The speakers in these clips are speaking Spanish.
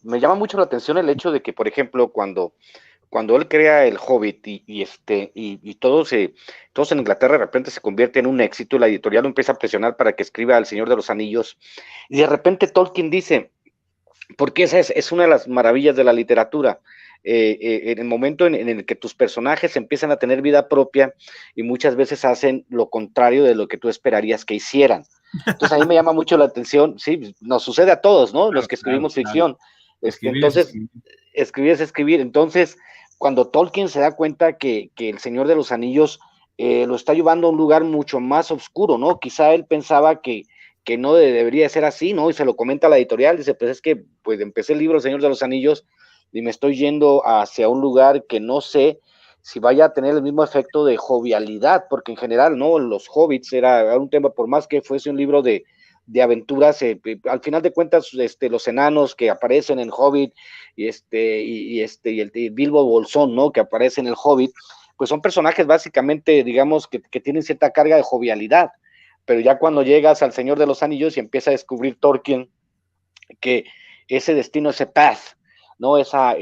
me llama mucho la atención el hecho de que, por ejemplo, cuando él crea el Hobbit y todos en Inglaterra de repente se convierte en un éxito, la editorial lo empieza a presionar para que escriba El Señor de los Anillos, y de repente Tolkien dice, porque esa es una de las maravillas de la literatura, en el momento en el que tus personajes empiezan a tener vida propia y muchas veces hacen lo contrario de lo que tú esperarías que hicieran. Entonces a mí me llama mucho la atención, sí, nos sucede a todos, ¿no? Los Claro, que claro, escribimos claro. ficción. Escribir es Entonces, escribir. escribir es escribir. Entonces, cuando Tolkien se da cuenta que El Señor de los Anillos lo está llevando a un lugar mucho más oscuro, ¿no? Quizá él pensaba que no debería ser así, ¿no? Y se lo comenta a la editorial, dice, pues es que pues empecé el libro El Señor de los Anillos y me estoy yendo hacia un lugar que no sé si vaya a tener el mismo efecto de jovialidad, porque en general, ¿no? Los hobbits era un tema, por más que fuese un libro de aventuras, al final de cuentas, los enanos que aparecen en Hobbit y Bilbo Bolsón, ¿no? Que aparece en el Hobbit, pues son personajes básicamente, digamos, que tienen cierta carga de jovialidad, pero ya cuando llegas al Señor de los Anillos y empieza a descubrir Tolkien que ese destino, ese path, ¿no? Esa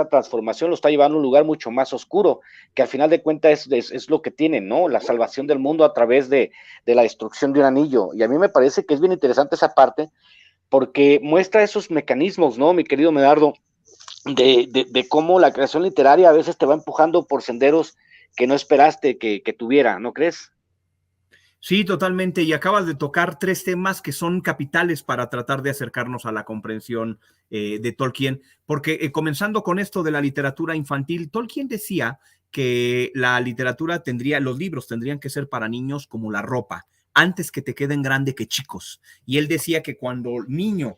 transformación lo está llevando a un lugar mucho más oscuro, que al final de cuentas es lo que tienen, ¿no? La salvación del mundo a través de la destrucción de un anillo. Y a mí me parece que es bien interesante esa parte, porque muestra esos mecanismos, ¿no, mi querido Medardo? De cómo la creación literaria a veces te va empujando por senderos que no esperaste que tuviera, ¿no crees? Sí, totalmente. Y acabas de tocar tres temas que son capitales para tratar de acercarnos a la comprensión de Tolkien, porque comenzando con esto de la literatura infantil, Tolkien decía que la literatura los libros tendrían que ser para niños como la ropa, antes que te queden grande que chicos. Y él decía que cuando el niño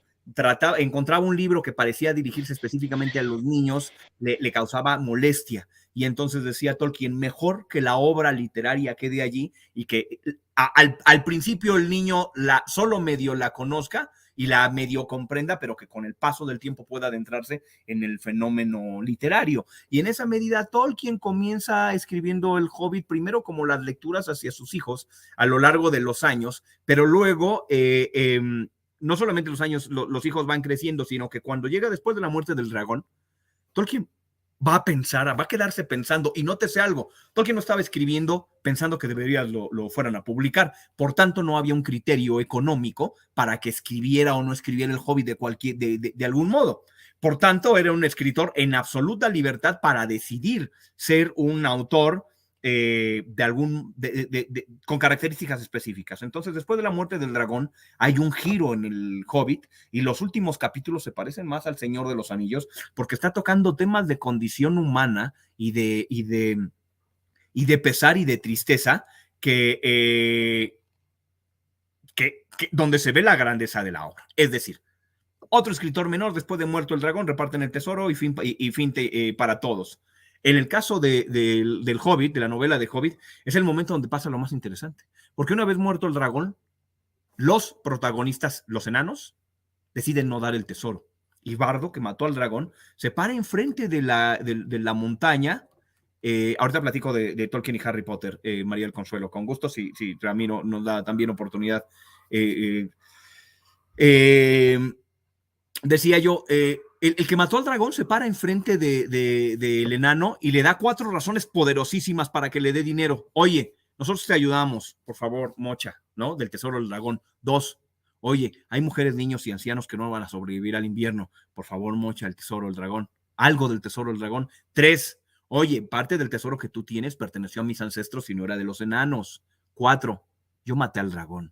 encontraba un libro que parecía dirigirse específicamente a los niños, le causaba molestia. Y entonces decía Tolkien, mejor que la obra literaria quede allí y que al principio el niño solo medio la conozca y la medio comprenda, pero que con el paso del tiempo pueda adentrarse en el fenómeno literario. Y en esa medida Tolkien comienza escribiendo El Hobbit primero como las lecturas hacia sus hijos a lo largo de los años, pero luego no solamente los hijos van creciendo, sino que cuando llega después de la muerte del dragón, Tolkien va a pensar, va a quedarse pensando, y nótese algo, Tolkien no estaba escribiendo pensando que deberías lo fueran a publicar, por tanto no había un criterio económico para que escribiera o no escribiera el Hobbit de algún modo. Por tanto, era un escritor en absoluta libertad para decidir ser un autor con características específicas. Entonces, después de la muerte del dragón, hay un giro en el Hobbit y los últimos capítulos se parecen más al Señor de los Anillos porque está tocando temas de condición humana y de pesar y de tristeza donde se ve la grandeza de la obra. Es decir, otro escritor menor, después de muerto el dragón, reparten el tesoro y fin para todos. En el caso del Hobbit, de la novela de Hobbit, es el momento donde pasa lo más interesante. Porque una vez muerto el dragón, los protagonistas, los enanos, deciden no dar el tesoro. Y Bardo, que mató al dragón, se para enfrente de la montaña. Ahorita platico de Tolkien y Harry Potter, María del Consuelo, con gusto, si Ramiro nos da también oportunidad. Decía yo, el que mató al dragón se para enfrente del enano y le da 4 razones poderosísimas para que le dé dinero. Oye, nosotros te ayudamos, por favor, mocha, ¿no? Del tesoro del dragón. 2, oye, hay mujeres, niños y ancianos que no van a sobrevivir al invierno. Por favor, mocha, el tesoro del dragón. Algo del tesoro del dragón. 3, oye, parte del tesoro que tú tienes perteneció a mis ancestros y no era de los enanos. 4, yo maté al dragón.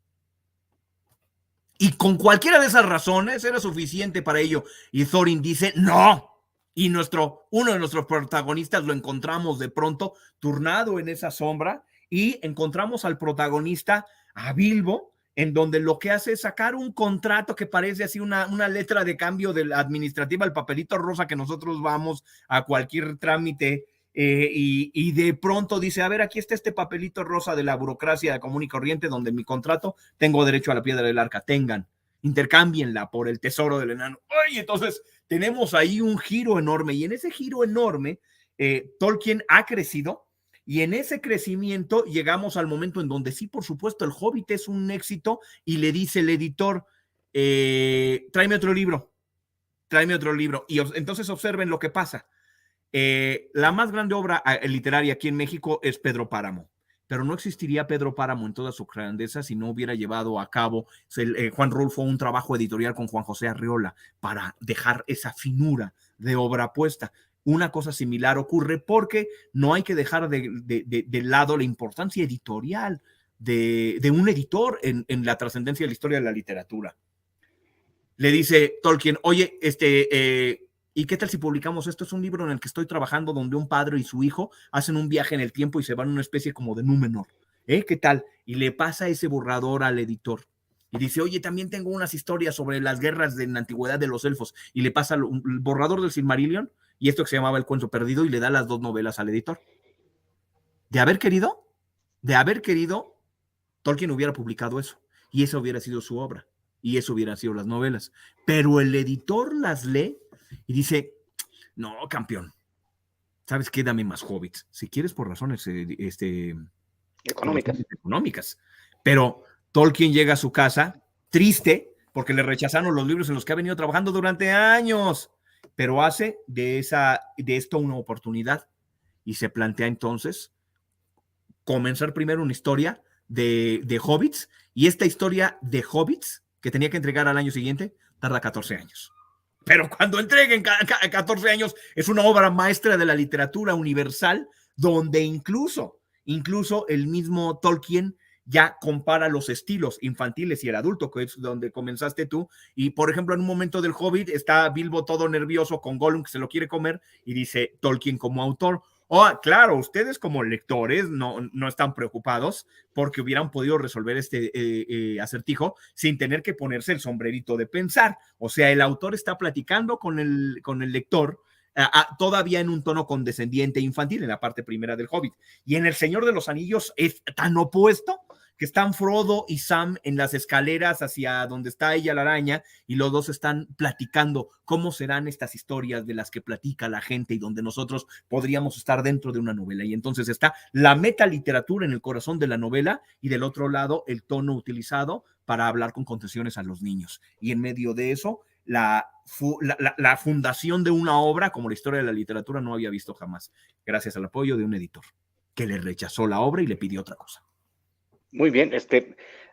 Y con cualquiera de esas razones era suficiente para ello. Y Thorin dice, no. Y uno de nuestros protagonistas lo encontramos de pronto turnado en esa sombra y encontramos al protagonista, a Bilbo, en donde lo que hace es sacar un contrato que parece así una letra de cambio de la administrativa, el papelito rosa que nosotros vamos a cualquier trámite y de pronto dice, a ver, aquí está este papelito rosa de la burocracia común y corriente donde en mi contrato tengo derecho a la piedra del arca, intercámbienla por el tesoro del enano. ¡Ay! Entonces tenemos ahí un giro enorme y en ese giro enorme Tolkien ha crecido y en ese crecimiento llegamos al momento en donde sí, por supuesto, el Hobbit es un éxito y le dice el editor, tráeme otro libro. tráeme otro libro. Y entonces observen lo que pasa. La más grande obra literaria aquí en México es Pedro Páramo, pero no existiría Pedro Páramo en toda su grandeza si no hubiera llevado a cabo Juan Rulfo un trabajo editorial con Juan José Arriola para dejar esa finura de obra puesta. Una cosa similar ocurre porque no hay que dejar de lado la importancia editorial de un editor en la trascendencia de la historia de la literatura. Le dice Tolkien, oye, ¿y qué tal si publicamos esto? Es un libro en el que estoy trabajando donde un padre y su hijo hacen un viaje en el tiempo y se van a una especie como de Númenor. ¿Qué tal? Y le pasa ese borrador al editor. Y dice, oye, también tengo unas historias sobre las guerras de la antigüedad de los elfos. Y le pasa el borrador del Silmarillion y esto que se llamaba El Cuento Perdido y le da las 2 novelas al editor. De haber querido, Tolkien hubiera publicado eso. Y esa hubiera sido su obra. Y eso hubieran sido las novelas. Pero el editor las lee y dice, no, campeón, ¿sabes qué? Dame más hobbits. Si quieres por razones económicas. Pero Tolkien llega a su casa triste porque le rechazaron los libros en los que ha venido trabajando durante años, pero hace de esto una oportunidad y se plantea entonces comenzar primero una historia de hobbits, y esta historia de hobbits que tenía que entregar al año siguiente tarda 14 años. Pero cuando entreguen 14 años es una obra maestra de la literatura universal, donde incluso el mismo Tolkien ya compara los estilos infantiles y el adulto, que es donde comenzaste tú. Y por ejemplo, en un momento del Hobbit está Bilbo todo nervioso con Gollum que se lo quiere comer y dice Tolkien como autor, claro, ustedes como lectores no están preocupados porque hubieran podido resolver este acertijo sin tener que ponerse el sombrerito de pensar. O sea, el autor está platicando con el lector todavía en un tono condescendiente e infantil en la parte primera del Hobbit. Y en El Señor de los Anillos es tan opuesto que están Frodo y Sam en las escaleras hacia donde está ella la araña y los dos están platicando cómo serán estas historias de las que platica la gente y donde nosotros podríamos estar dentro de una novela. Y entonces está la metaliteratura en el corazón de la novela y del otro lado el tono utilizado para hablar con concesiones a los niños. Y en medio de eso, la fundación de una obra como la historia de la literatura no había visto jamás, gracias al apoyo de un editor que le rechazó la obra y le pidió otra cosa. Muy bien,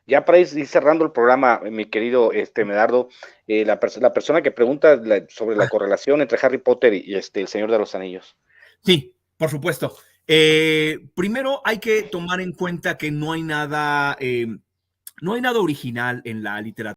ya para ir cerrando el programa, mi querido Medardo, la persona que pregunta sobre la correlación entre Harry Potter y El Señor de los Anillos. Sí, por supuesto. Primero hay que tomar en cuenta que no hay nada original en la literatura